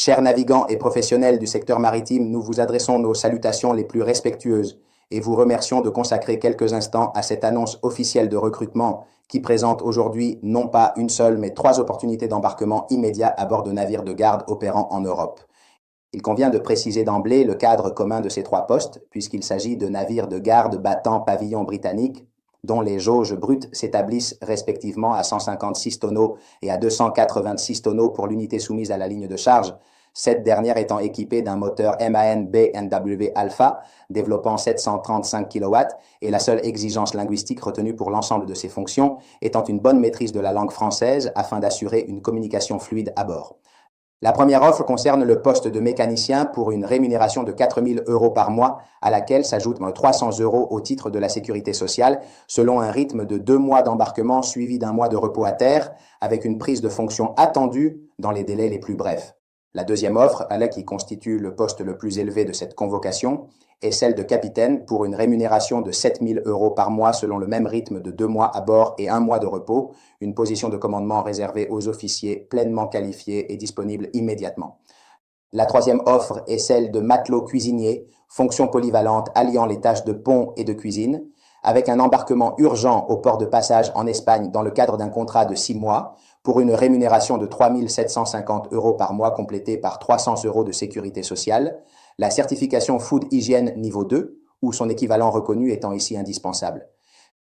Chers navigants et professionnels du secteur maritime, nous vous adressons nos salutations les plus respectueuses et vous remercions de consacrer quelques instants à cette annonce officielle de recrutement qui présente aujourd'hui non pas une seule mais 3 opportunités d'embarquement immédiat à bord de navires de garde opérant en Europe. Il convient de préciser d'emblée le cadre commun de ces 3 postes, puisqu'il s'agit de navires de garde battant pavillon britannique, dont les jauges brutes s'établissent respectivement à 156 tonneaux et à 286 tonneaux pour l'unité soumise à la ligne de charge, cette dernière étant équipée d'un moteur MAN B&W Alpha développant 735 kW et la seule exigence linguistique retenue pour l'ensemble de ces fonctions étant une bonne maîtrise de la langue française afin d'assurer une communication fluide à bord. La première offre concerne le poste de mécanicien pour une rémunération de 4 000 € par mois, à laquelle s'ajoutent 300 € au titre de la sécurité sociale, selon un rythme de 2 mois d'embarquement suivi d'1 mois de repos à terre, avec une prise de fonction attendue dans les délais les plus brefs. La deuxième offre, qui constitue le poste le plus élevé de cette convocation, est celle de capitaine pour une rémunération de 7 000 € par mois selon le même rythme de 2 mois à bord et 1 mois de repos, une position de commandement réservée aux officiers pleinement qualifiés et disponibles immédiatement. La troisième offre est celle de matelot cuisinier, fonction polyvalente alliant les tâches de pont et de cuisine, avec un embarquement urgent au port de passage en Espagne dans le cadre d'un contrat de 6 mois, pour une rémunération de 3 750 € par mois complétée par 300 € de sécurité sociale, la certification Food Hygiene niveau 2, ou son équivalent reconnu étant ici indispensable.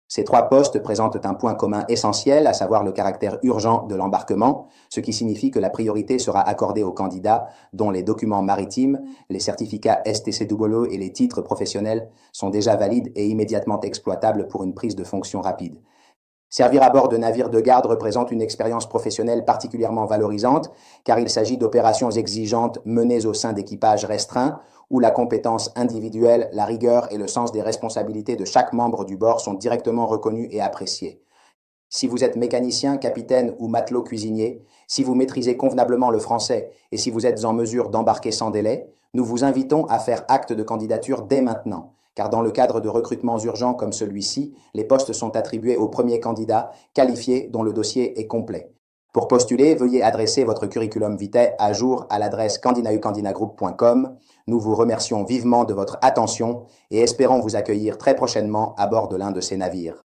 Ces 3 postes présentent un point commun essentiel, à savoir le caractère urgent de l'embarquement, ce qui signifie que la priorité sera accordée aux candidats dont les documents maritimes, les certificats STCW et les titres professionnels sont déjà valides et immédiatement exploitables pour une prise de fonction rapide. Servir à bord de navires de garde représente une expérience professionnelle particulièrement valorisante, car il s'agit d'opérations exigeantes menées au sein d'équipages restreints, où la compétence individuelle, la rigueur et le sens des responsabilités de chaque membre du bord sont directement reconnus et appréciés. Si vous êtes mécanicien, capitaine ou matelot cuisinier, si vous maîtrisez convenablement le français et si vous êtes en mesure d'embarquer sans délai, nous vous invitons à faire acte de candidature dès maintenant, car dans le cadre de recrutements urgents comme celui-ci, les postes sont attribués aux premiers candidats qualifiés dont le dossier est complet. Pour postuler, veuillez adresser votre curriculum vitae à jour à l'adresse candinaucandinagroup.com. Nous vous remercions vivement de votre attention et espérons vous accueillir très prochainement à bord de l'un de ces navires.